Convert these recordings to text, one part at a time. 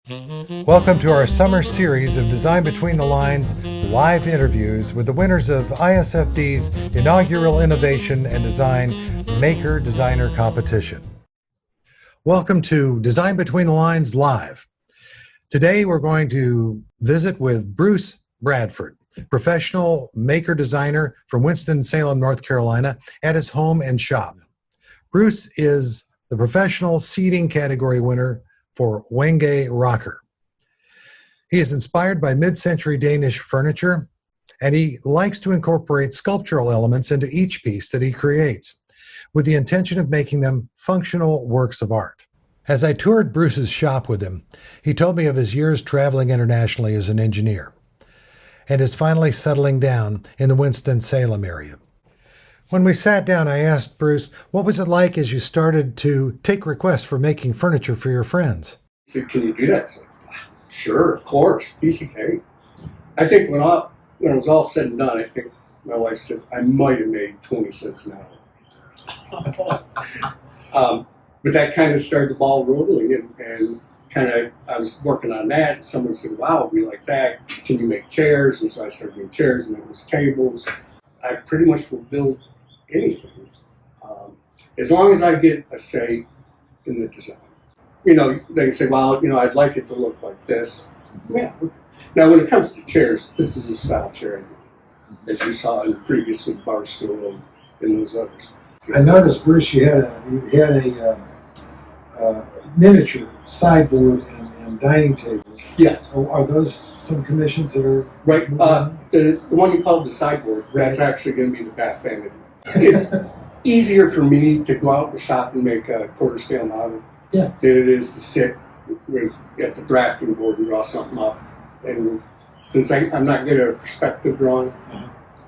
Welcome to our summer series of Design Between the Lines live interviews with the winners of ISFD's inaugural Innovation and Design Maker Designer Competition. Welcome to Design Between the Lines Live. Today we're going to visit with Bruce Bradford, professional maker designer from Winston-Salem, North Carolina, at his home and shop. Bruce is the professional seating category winner for Wenge Rocker. He is inspired by mid-century Danish furniture, and he likes to incorporate sculptural elements into each piece that he creates, with the intention of making them functional works of art. As I toured Bruce's shop with him, he told me of his years traveling internationally as an engineer, and is finally settling down in the Winston-Salem area. When we sat down, I asked Bruce, what was it like as you started to take requests for making furniture for your friends? He said, can you do that? I said, sure, of course, piece of cake. I think when it was all said and done, I think my wife said I might have made 20 cents an hour. But that kind of started the ball rolling, and I was working on that, and someone said, wow, we like that. Can you make chairs? And so I started doing chairs, and then it was tables. I pretty much will build anything, as long as I get a say in the design. You know, they can say, well, you know, I'd like it to look like this. Yeah. Now, when it comes to chairs, this is a style chair, as you saw in the previous with bar stool and those others. I noticed, Bruce, you had a miniature sideboard and dining tables. Yes. So are those some commissions that are right? The one you called the sideboard, that's actually going to be the bath vanity. It's easier for me to go out and shop and make a quarter scale model than it is to sit at the drafting board and draw something up. And since I'm not good at perspective drawing,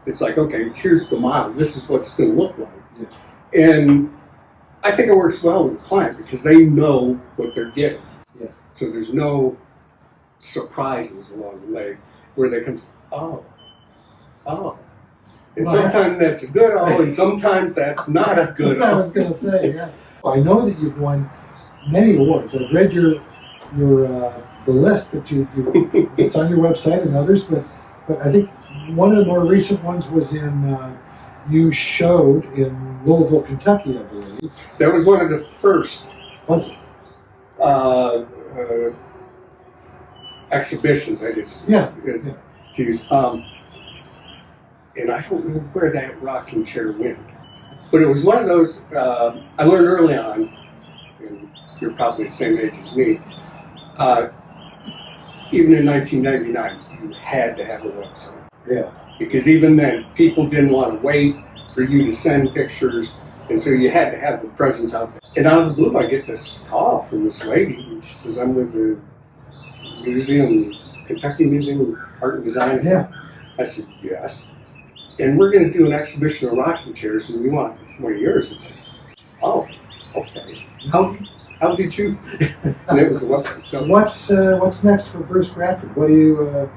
it's like, okay, here's the model. This is what it's going to look like. Yeah. And I think it works well with the client because they know what they're getting. Yeah. So there's no surprises along the way where they come, oh. And sometimes that's a good and sometimes that's not a good I was going to say, yeah. I know that you've won many awards. I've read your the list that it's on your website and others, but I think one of the more recent ones was you showed in Louisville, Kentucky, I believe. That was one of the first. Was it? Exhibitions, I guess. Yeah. To use. And I don't know where that rocking chair went, but it was one of those. I learned early on, and you're probably the same age as me. Even in 1999, you had to have a website. Yeah. Because even then, people didn't want to wait for you to send pictures, and so you had to have the presence out there. And out of the blue, I get this call from this lady, and she says, I'm with the Kentucky Museum of Art and Design. Yeah. I said, yes. And we're going to do an exhibition of rocking chairs, and we want one of yours. It's like, oh, okay. How did you? And it was a website. So What's next for Bruce Bradford? What do you?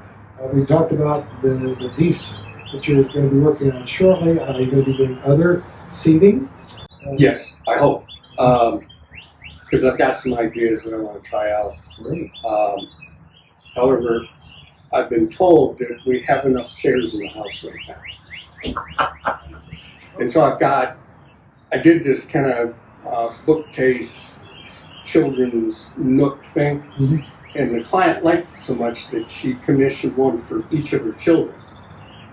We talked about the piece that you're going to be working on shortly. Are you going to be doing other seating? Yes, I hope. Because I've got some ideas that I want to try out. Great. However, I've been told that we have enough chairs in the house right now. And so I did this kind of bookcase, children's nook thing. Mm-hmm. And the client liked it so much that she commissioned one for each of her children.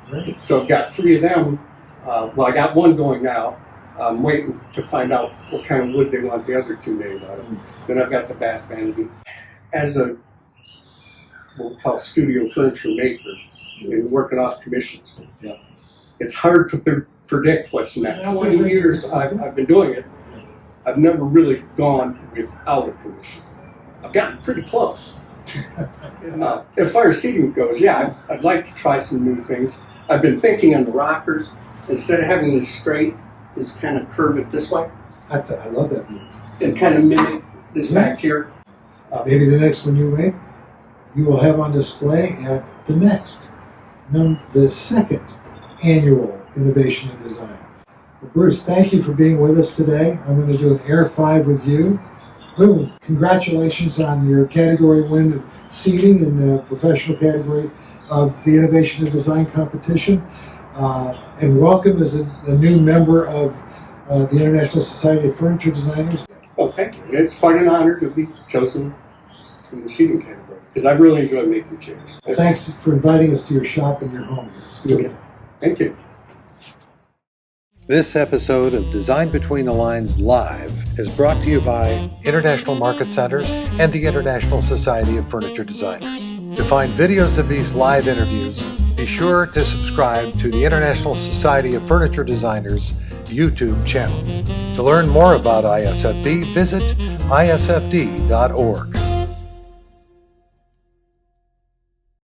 Great. So I've got 3 of them. I got one going now. I'm waiting to find out what kind of wood they want the other 2 made out of. Mm-hmm. Then I've got the bath vanity. As a what we call studio furniture maker and working off commissions. Yeah. It's hard to predict what's next. 20 years I've been doing it. I've never really gone without a commission. I've gotten pretty close. As far as seating goes, I'd like to try some new things. I've been thinking on the rockers, instead of having this straight, is kind of curve it this way. I love that move. And kind of mimic this back here. Maybe the next one you make, you will have on display at the second annual Innovation and Design. Well, Bruce, thank you for being with us today. I'm going to do an Air 5 with you. Boom. Congratulations on your category win of seating in the professional category of the Innovation and Design Competition. And welcome as a new member of the International Society of Furniture Designers. Well, thank you. It's quite an honor to be chosen in the seating category because I really enjoy making chairs. Thanks for inviting us to your shop and your home. It's beautiful. Thank you. This episode of Design Between the Lines Live is brought to you by International Market Centers and the International Society of Furniture Designers. To find videos of these live interviews, be sure to subscribe to the International Society of Furniture Designers YouTube channel. To learn more about ISFD, visit isfd.org.